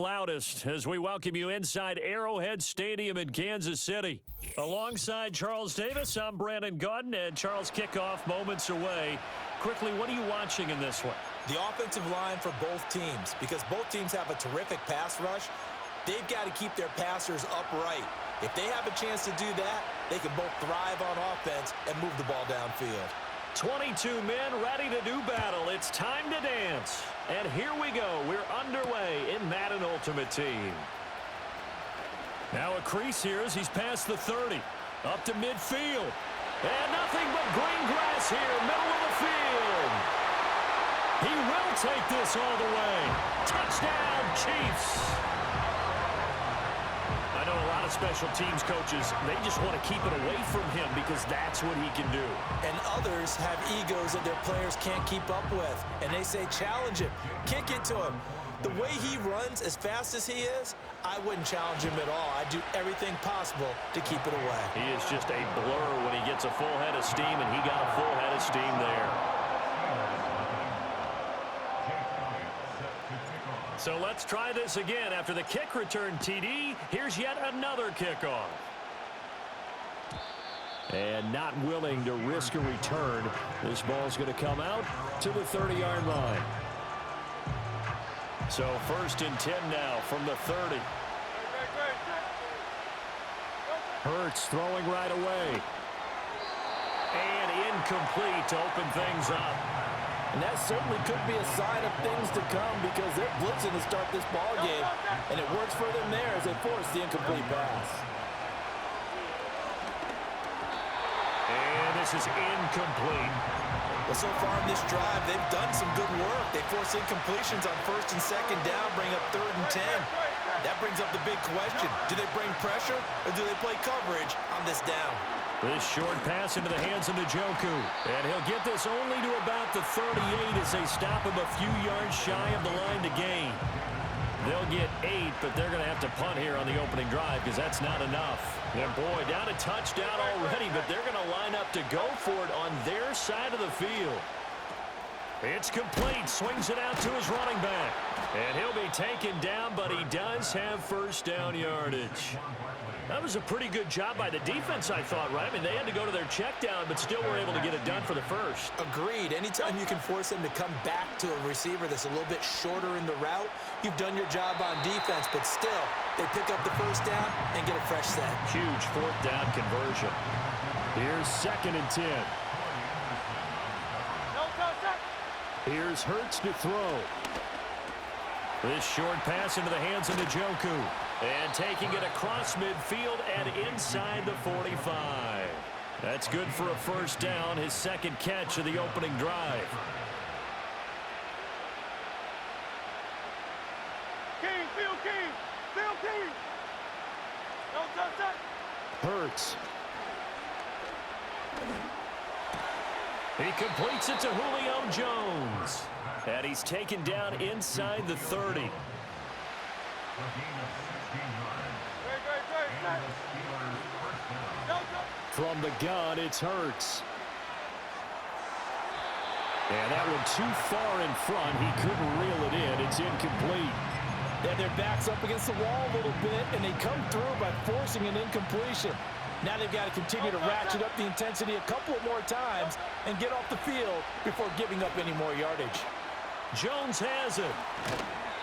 Loudest as we welcome you inside Arrowhead Stadium in Kansas City. Alongside Charles Davis, I'm Brandon Gaudin, and Charles, kickoff moments away. Quickly, what are you watching in this one? The offensive line for both teams, because both teams have a terrific pass rush. They've got to keep their passers upright. If they have a chance to do that, they can both thrive on offense and move the ball downfield. 22 men ready to do battle. It's time to dance. And here we go. We're underway in Madden Ultimate Team. Now a crease here as he's past the 30. Up to midfield. And nothing but green grass here, middle of the field. He will take this all the way. Touchdown, Chiefs. I know a lot of special teams coaches, they just want to keep it away from him because that's what he can do. And others have egos that their players can't keep up with. And they say, challenge him, kick it to him. The way he runs as fast as he is, I wouldn't challenge him at all. I'd do everything possible to keep it away. He is just a blur when he gets a full head of steam, and he got a full head of steam there. So let's try this again. After the kick return TD, here's yet another kickoff. And not willing to risk a return. This ball's going to come out to the 30-yard line. So 1st and 10 now from the 30. Hurts throwing right away. And incomplete to open things up. And that certainly could be a sign of things to come because they're blitzing to start this ball game. And it works for them there as they force the incomplete pass. And this is incomplete. Well, so far in this drive, they've done some good work. They force incompletions on 1st and 2nd down, bring up 3rd and 10. That brings up the big question. Do they bring pressure or do they play coverage on this down? This short pass into the hands of Njoku. And he'll get this only to about the 38 as they stop him a few yards shy of the line to gain. They'll get 8, but they're going to have to punt here on the opening drive because that's not enough. And boy, down a touchdown already, but they're going to line up to go for it on their side of the field. It's complete. Swings it out to his running back. And he'll be taken down, but he does have first down yardage. That was a pretty good job by the defense, I thought, right? I mean, they had to go to their check down, but still were able to get it done for the first. Agreed. Anytime you can force them to come back to a receiver that's a little bit shorter in the route, you've done your job on defense, but still, they pick up the first down and get a fresh set. Huge 4th down conversion. Here's 2nd and 10. Here's Hurts to throw. This short pass into the hands of Njoku. And taking it across midfield and inside the 45. That's good for a first down, his 2nd catch of the opening drive. Hurts. He completes it to Julio Jones. And he's taken down inside the 30. From the gun, it's Hurts. And that one too far in front. He couldn't reel it in. It's incomplete. Yeah, their back's up against the wall a little bit, and they come through by forcing an incompletion. Now they've got to continue to ratchet up the intensity a couple of more times and get off the field before giving up any more yardage. Jones has it.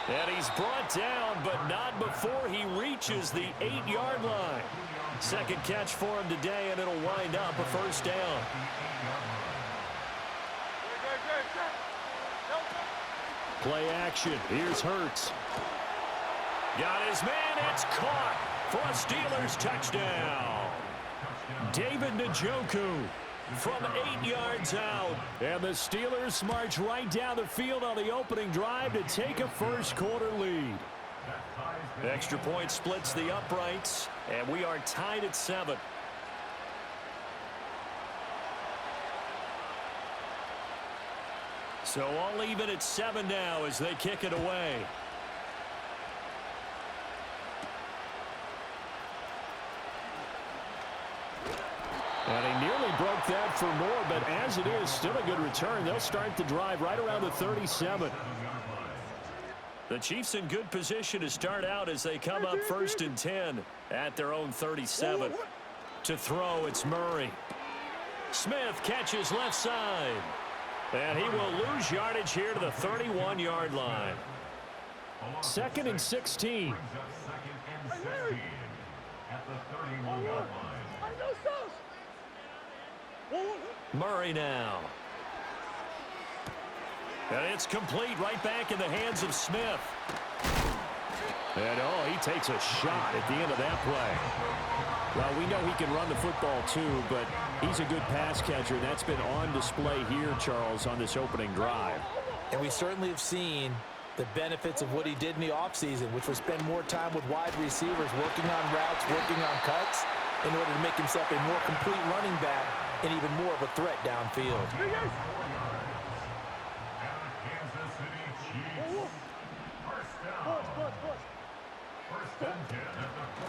And he's brought down, but not before he reaches the 8-yard line. 2nd catch for him today, and it'll wind up a first down. Play action. Here's Hurts. Got his man. It's caught for a Steelers touchdown. David Njoku from 8 yards out. And the Steelers march right down the field on the opening drive to take a first-quarter lead. Extra point splits the uprights, and we are tied at 7. So all even at 7 now as they kick it away. And he nearly broke that for more, but as it is, still a good return. They'll start the drive right around the 37. The Chiefs in good position to start out as they come up 1st and 10 at their own 37. To throw, it's Murray. Smith catches left side. And he will lose yardage here to the 31-yard line. 2nd and 16. Murray now. And it's complete right back in the hands of Smith. And, oh, he takes a shot at the end of that play. Well, we know he can run the football, too, but he's a good pass catcher, and that's been on display here, Charles, on this opening drive. And we certainly have seen the benefits of what he did in the offseason, which was spend more time with wide receivers, working on routes, working on cuts, in order to make himself a more complete running back and even more of a threat downfield.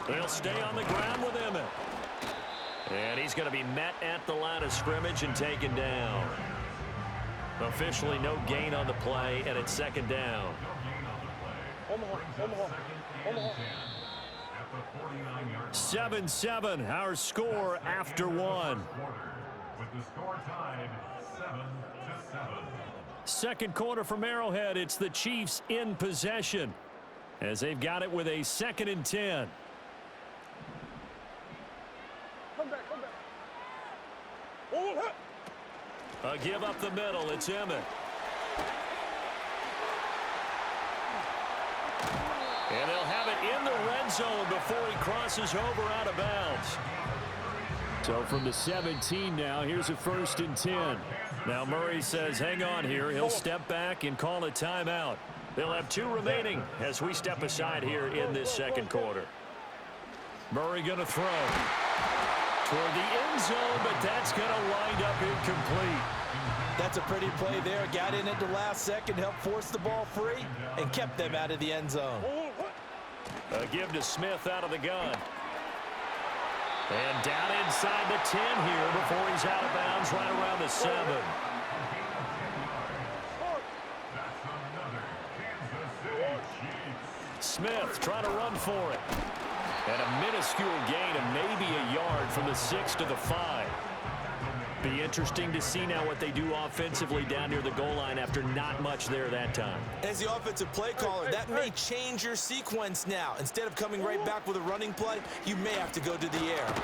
He'll stay on the ground with Emmett. And he's going to be met at the line of scrimmage and taken down. Officially no gain on the play, and it's 2nd down. 7-7, our score after 1. With the score tied 7-7. Second quarter from Arrowhead, it's the Chiefs in possession as they've got it with a 2nd and 10. Come back. A give up the middle, it's Emmett. And they'll have it in the red zone before he crosses over out of bounds. So from the 17 now, here's a 1st and 10. Now Murray says, hang on here. He'll step back and call a timeout. They'll have 2 remaining as we step aside here in this second quarter. Murray going to throw toward the end zone, but that's going to wind up incomplete. That's a pretty play there. Got in at the last second, helped force the ball free, and kept them out of the end zone. A give to Smith out of the gun. And down inside the 10 here before he's out of bounds right around the 7. Smith trying to run for it. And a minuscule gain of maybe a yard from the 6 to the 5. Be interesting to see now what they do offensively down near the goal line after not much there that time. As the offensive play caller, that may change your sequence now. Instead of coming right back with a running play, you may have to go to the air.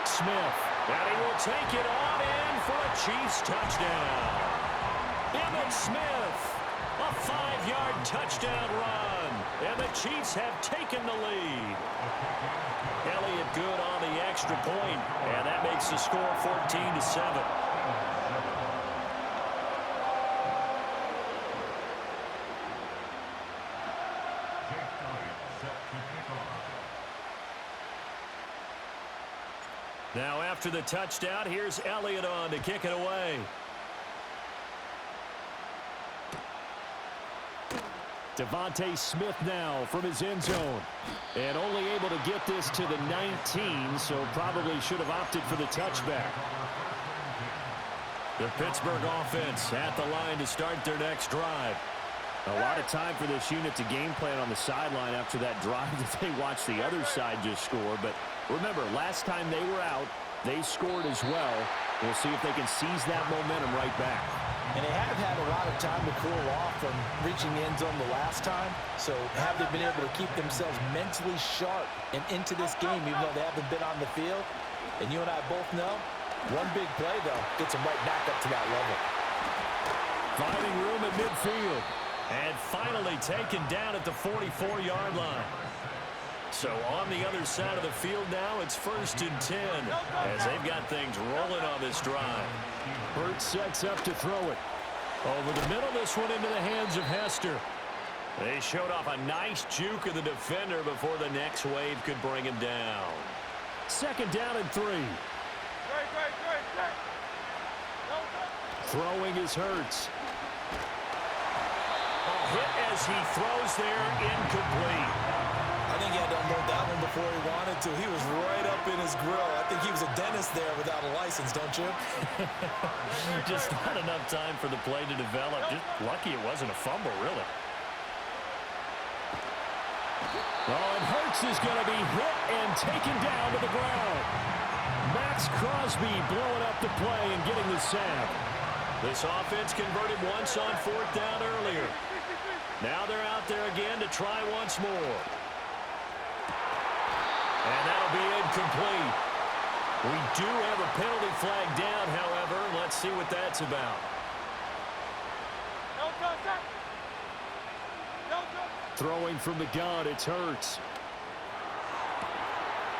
Smith, and he will take it on in for a Chiefs touchdown. Emmitt Smith, a 5-yard touchdown run, and the Chiefs have taken the lead. Elliott good on the extra point, and that makes the score 14-7. Now after the touchdown, here's Elliott on to kick it away. Devontae Smith now from his end zone. And only able to get this to the 19, so probably should have opted for the touchback. The Pittsburgh offense at the line to start their next drive. A lot of time for this unit to game plan on the sideline after that drive that they watched the other side just score. But remember, last time they were out, they scored as well. We'll see if they can seize that momentum right back. And they have had a lot of time to cool off from reaching the end zone the last time. So have they been able to keep themselves mentally sharp and into this game, even though they haven't been on the field? And you and I both know, one big play, though, gets them right back up to that level. Finding room at midfield. And finally taken down at the 44-yard line. So on the other side of the field now, it's 1st and 10 as they've got things rolling on this drive. Hurts sets up to throw it. Over the middle, this one into the hands of Hester. They showed off a nice juke of the defender before the next wave could bring him down. 2nd down and 3. Throwing is Hurts. A hit as he throws there, incomplete. I think he had to unload that one before he wanted to. He was right up in his grill. I think he was a dentist there without a license, don't you? Just not enough time for the play to develop. Just lucky it wasn't a fumble, really. Oh, and Hurts is going to be hit and taken down to the ground. Max Crosby blowing up the play and getting the sack. This offense converted once on 4th down earlier. Now they're out there again to try once more. And that'll be incomplete. We do have a penalty flag down, however. Let's see what that's about. Throwing from the gun, it's Hurts.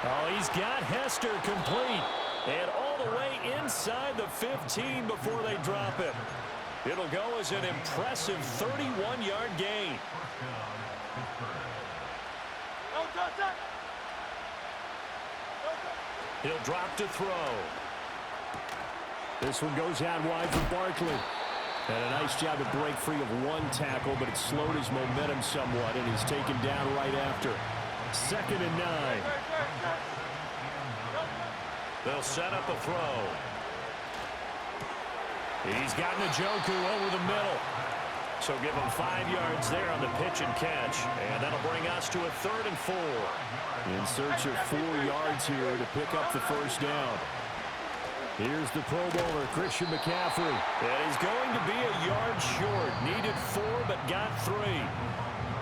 Oh, he's got Hester complete. And all the way inside the 15 before they drop him. It'll go as an impressive 31-yard gain. He'll drop to throw. This one goes out wide for Barkley. And a nice job to break free of one tackle, but it slowed his momentum somewhat, and he's taken down right after. 2nd and 9. They'll set up a throw. He's got Njoku over the middle. So give him 5 yards there on the pitch and catch. And that'll bring us to a 3rd and 4. In search of 4 yards here to pick up the first down. Here's the Pro Bowler, Christian McCaffrey. And he's going to be a yard short. Needed 4, but got 3.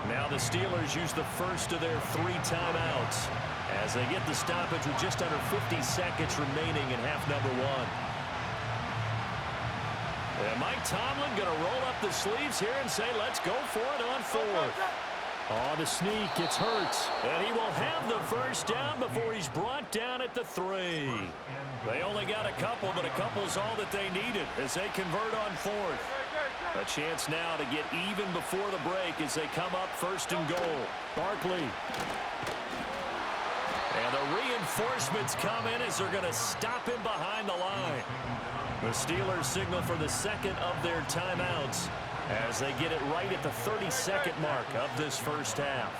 Now the Steelers use the first of their 3 timeouts as they get the stoppage with just under 50 seconds remaining in half number 1. And Mike Tomlin going to roll up the sleeves here and say, let's go for it on 4th. On the sneak, it's Hurts. And he will have the first down before he's brought down at the 3. They only got a couple, but a couple's all that they needed as they convert on 4th. A chance now to get even before the break as they come up 1st and goal. Barkley. And the reinforcements come in as they're going to stop him behind the line. The Steelers signal for the 2nd of their timeouts as they get it right at the 32nd mark of this first half.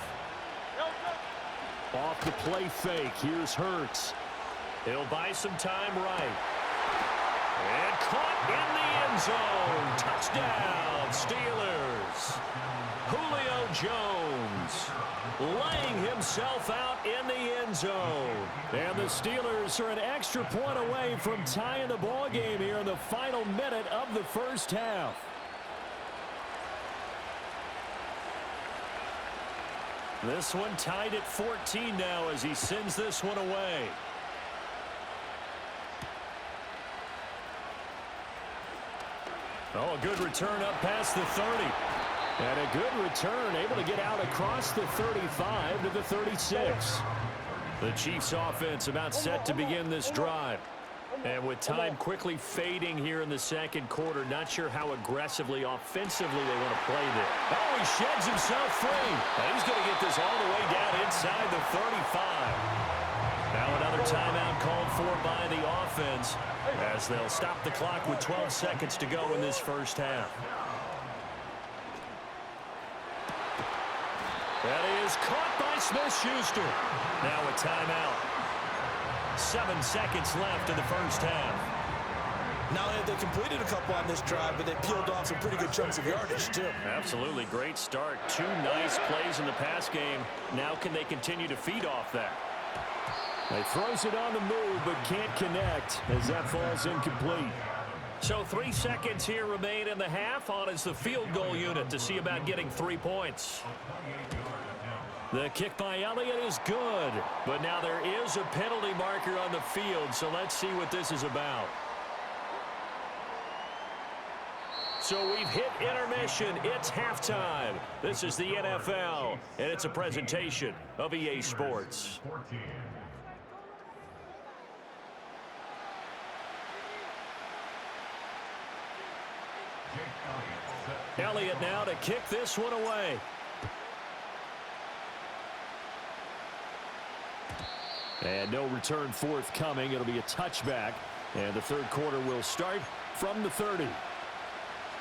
Off the play fake, here's Hurts. He'll buy some time right. And caught in the end zone. Touchdown, Steelers. Julio Jones laying himself out in the end zone. And the Steelers are an extra point away from tying the ball game here in the final minute of the first half. This one tied at 14 now as he sends this one away. Oh, a good return up past the 30. And a good return, able to get out across the 35 to the 36. The Chiefs offense about set to begin this drive. And with time quickly fading here in the 2nd quarter, not sure how aggressively, offensively they want to play this. Oh, he sheds himself free. And he's going to get this all the way down inside the 35. Now another timeout called for by the offense as they'll stop the clock with 12 seconds to go in this first half. That is caught by Smith-Schuster. Now a timeout. 7 seconds left in the first half. Not only have they completed a couple on this drive, but they peeled off some pretty good chunks of yardage, too. Absolutely. Great start. 2 nice plays in the pass game. Now can they continue to feed off that? He throws it on the move, but can't connect as that falls incomplete. So 3 seconds here remain in the half. On is the field goal unit to see about getting 3 points. The kick by Elliott is good, but now there is a penalty marker on the field, so let's see what this is about. So we've hit intermission. It's halftime. This is the NFL, and it's a presentation of EA Sports. Elliott now to kick this one away. And no return forthcoming. It'll be a touchback. And the 3rd quarter will start from the 30.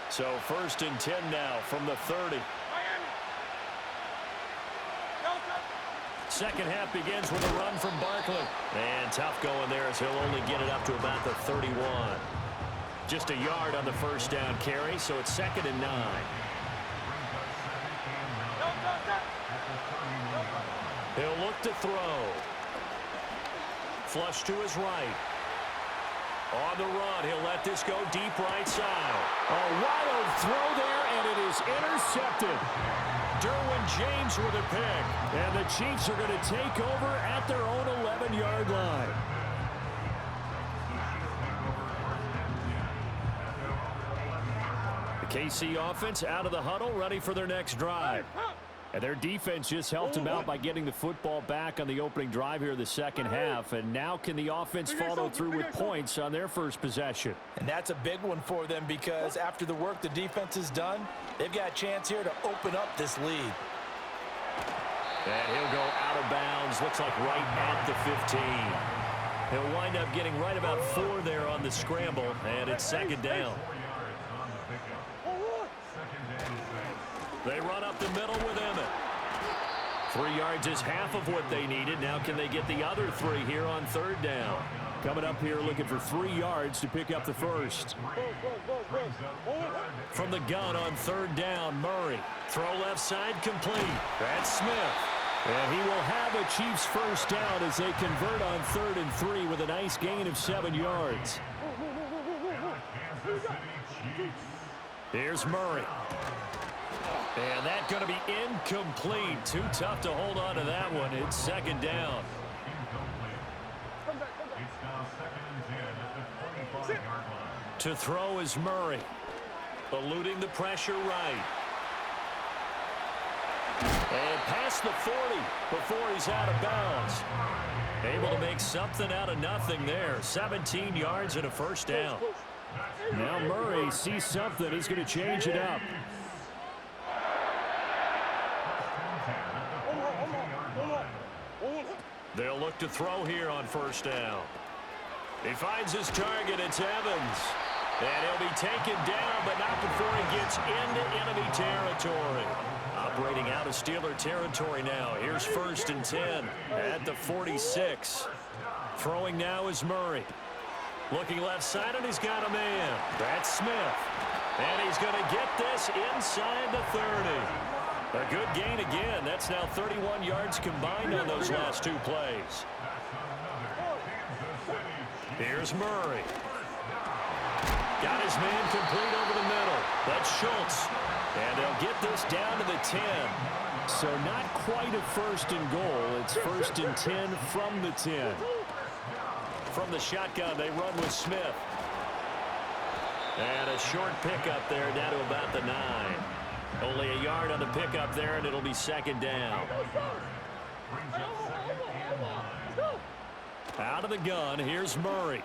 So 1st and 10 now from the 30. Second half begins with a run from Barkley. And tough going there as he'll only get it up to about the 31. Just a yard on the first down carry, so it's 2nd and 9. He'll look to throw. Flush to his right. On the run, he'll let this go deep right side. A wild throw there, and it is intercepted. Derwin James with a pick. And the Chiefs are going to take over at their own 11-yard line. The KC offense out of the huddle, ready for their next drive. And their defense just helped them out by getting the football back on the opening drive here in the second half. And now can the offense follow through with points on their first possession? And that's a big one for them because after the work the defense has done, they've got a chance here to open up this lead. And he'll go out of bounds. Looks like right at the 15. He'll wind up getting right about 4 there on the scramble. And it's second down. They run up the middle with Emmett. 3 yards is half of what they needed. Now can they get the other 3 here on third down? Coming up here looking for 3 yards to pick up the first. From the gun on third down, Murray. Throw left side complete. That's Smith. And he will have a Chiefs first down as they convert on 3rd and 3 with a nice gain of 7 yards. Here's Murray. And that's going to be incomplete. Too tough to hold on to that one. It's second down. To throw is Murray. Eluding the pressure right. And past the 40 before he's out of bounds. Able to make something out of nothing there. 17 yards and a first down. Now Murray sees something. He's going to change it up. They'll look to throw here on first down. He finds his target. It's Evans. And he'll be taken down, but not before he gets into enemy territory. Operating out of Steeler territory now. Here's 1st and 10 at the 46. Throwing now is Murray. Looking left side, and he's got a man. That's Smith. And he's going to get this inside the 30. A good gain again. That's now 31 yards combined on those last 2 plays. Here's Murray. Got his man complete over the middle. That's Schultz. And they'll get this down to the 10. So not quite a 1st and goal. It's 1st and 10 from the 10. From the shotgun, they run with Smith. And a short pickup there down to about the 9. Only a yard on the pickup there, and it'll be second down. Out of the gun, here's Murray.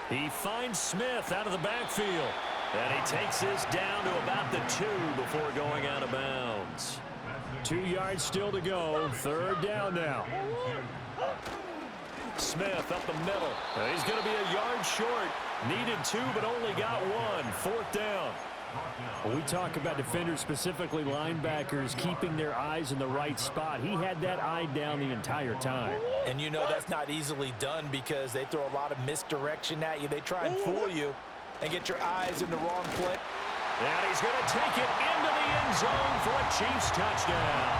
He finds Smith out of the backfield. And he takes this down to about the 2 before going out of bounds. 2 yards still to go. Third down now. Smith up the middle. He's going to be a yard short. Needed 2, but only got 1. 4th down. When we talk about defenders, specifically linebackers, keeping their eyes in the right spot, he had that eye down the entire time. And you know that's not easily done because they throw a lot of misdirection at you. They try and fool you and get your eyes in the wrong place. And he's going to take it into the end zone for a Chiefs touchdown.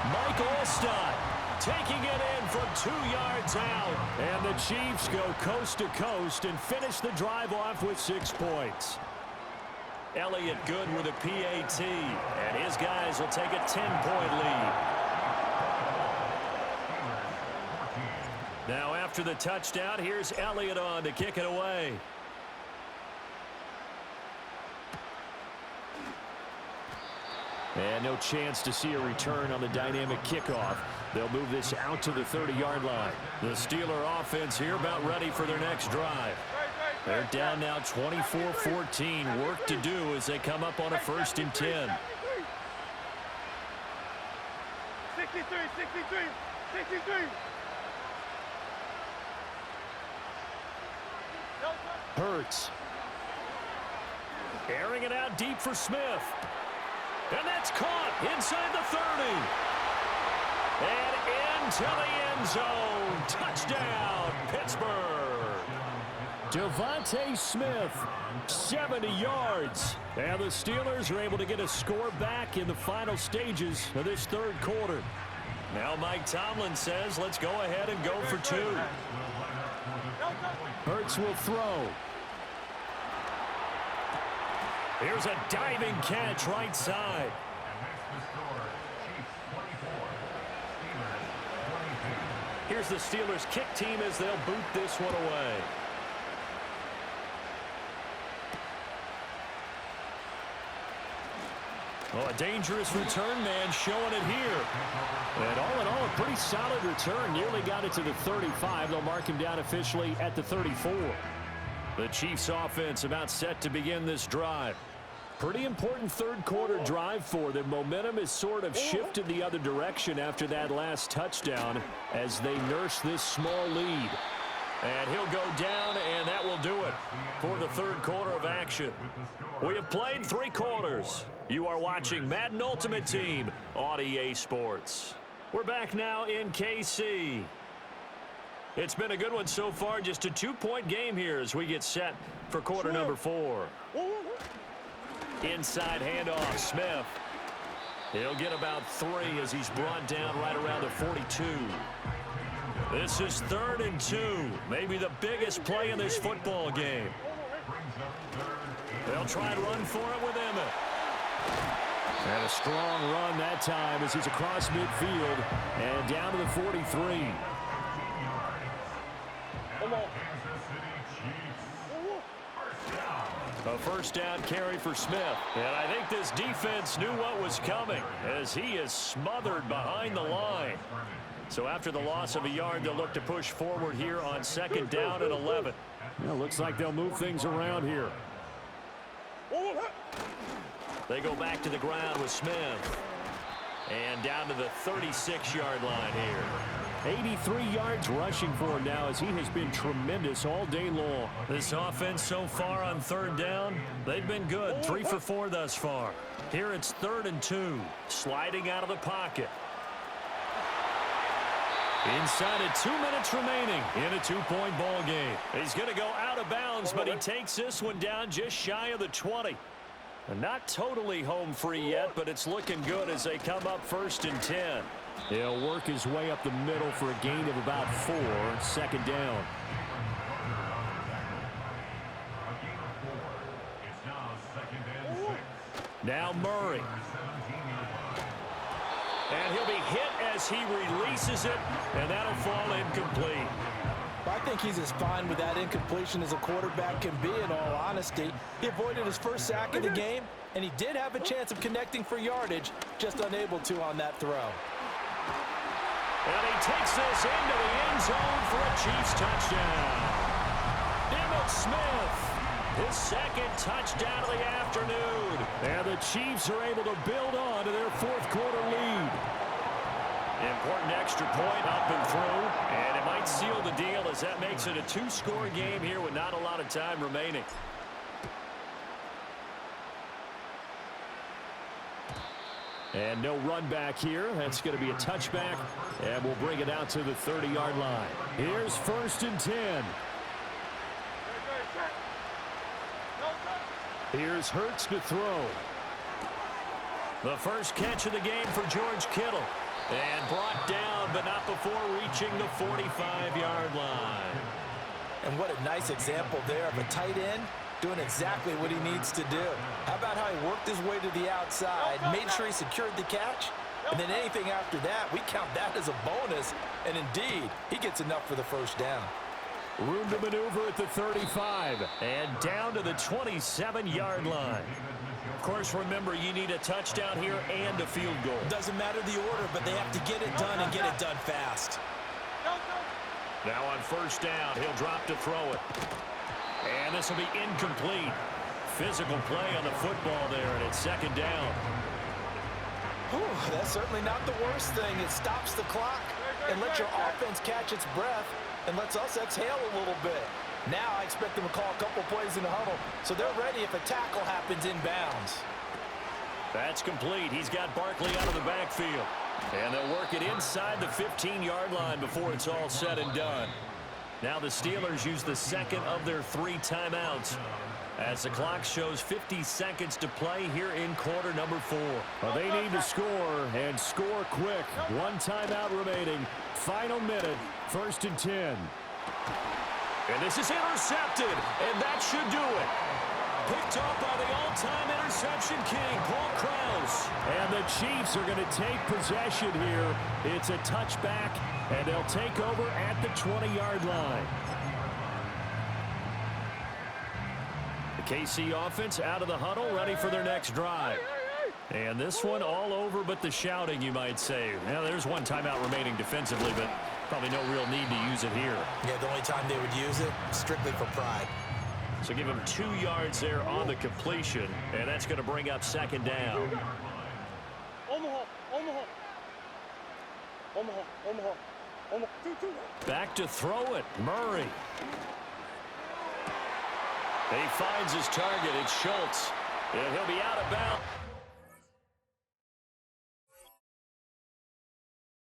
Mike Olstad taking it in from 2 yards out. And the Chiefs go coast to coast and finish the drive off with 6 points. Elliott good with a PAT, and his guys will take a 10-point lead. Now after the touchdown, here's Elliott on to kick it away. And no chance to see a return on the dynamic kickoff. They'll move this out to the 30-yard line. The Steeler offense here about ready for their next drive. They're down now 24-14. Work to do as they come up on a 1st and 10. 63. Hurts. Airing it out deep for Smith. And that's caught inside the 30. And into the end zone. Touchdown, Pittsburgh. Devontae Smith, 70 yards. And the Steelers are able to get a score back in the final stages of this 3rd quarter. Now Well, Mike Tomlin says let's go ahead and go for two. Hurts will throw. Here's a diving catch right side. Here's the Steelers kick team as they'll boot this one away. Oh, a dangerous return man showing it here. And all in all, a pretty solid return. Nearly got it to the 35. They'll mark him down officially at the 34. The Chiefs offense about set to begin this drive. Pretty important third quarter drive for them. Momentum has sort of shifted the other direction after that last touchdown as they nurse this small lead. And he'll go down, and that will do it for the third quarter of action. We have played 3 quarters. You are watching Madden Ultimate Team on EA Sports. We're back now in KC. It's been a good one so far. Just a 2-point game here as we get set for quarter number 4. Inside handoff, Smith. He'll get about 3 as he's brought down right around the 42. This is 3rd and 2. Maybe the biggest play in this football game. They'll try and run for it with Emmett. And a strong run that time as he's across midfield and down to the 43. A first down carry for Smith. And I think this defense knew what was coming as he is smothered behind the line. So after the loss of a yard, they'll look to push forward here on 2nd down and 11. Well, looks like they'll move things around here. They go back to the ground with Smith. And down to the 36-yard line here. 83 yards rushing for him now as he has been tremendous all day long. This offense so far on 3rd down, they've been good. 3 for 4 thus far. Here it's 3rd and 2. Sliding out of the pocket. Inside of 2 minutes remaining in a 2-point ball game. He's going to go out of bounds, but he takes this one down just shy of the 20. And not totally home free yet, but it's looking good as they come up 1st and 10. He'll work his way up the middle for a gain of about 4. 2nd down. Now Murray. And he'll be hit as he releases it, and that'll fall incomplete. I think he's as fine with that incompletion as a quarterback can be, in all honesty. He avoided his first sack of the game, and he did have a chance of connecting for yardage, just unable to on that throw. And he takes this into the end zone for a Chiefs touchdown. Emmitt Smith, his 2nd touchdown of the afternoon. And the Chiefs are able to build on to their 4th quarter lead. Important extra point up and through, and it might seal the deal as that makes it a 2-score game here with not a lot of time remaining. And no run back here. That's going to be a touchback, and we'll bring it out to the 30-yard line. Here's 1st and 10. Here's Hurts to throw. The first catch of the game for George Kittle. And brought down, but not before reaching the 45-yard line. And what a nice example there of a tight end doing exactly what he needs to do. How about how he worked his way to the outside, made sure he secured the catch, and then anything after that, we count that as a bonus. And indeed, he gets enough for the first down. Room to maneuver at the 35. And down to the 27-yard line. Of course, remember, you need a touchdown here and a field goal. Doesn't matter the order, but they have to get it done and get it done fast. Now on 1st down, he'll drop to throw it. And this will be incomplete. Physical play on the football there, and it's 2nd down. Whew, that's certainly not the worst thing. It stops the clock and lets your offense catch its breath and lets us exhale a little bit. Now I expect them to call a couple plays in the huddle, so they're ready if a tackle happens inbounds. That's complete. He's got Barkley out of the backfield. And they'll work it inside the 15-yard line before it's all said and done. Now the Steelers use the second of their 3 timeouts as the clock shows 50 seconds to play here in quarter number 4. Well, they need to score, and score quick. 1 timeout remaining. Final minute, 1st and 10. And this is intercepted, and that should do it. Picked up by the all-time interception king, Paul Krause. And the Chiefs are going to take possession here. It's a touchback, and they'll take over at the 20-yard line. The KC offense out of the huddle, ready for their next drive. And this one all over but the shouting, you might say. Now, there's 1 timeout remaining defensively, but probably no real need to use it here. Yeah, the only time they would use it, strictly for pride. So give him 2 yards there on the completion, and that's going to bring up 2nd down. Back to throw it, Murray. He finds his target, it's Schultz. And he'll be out of bounds.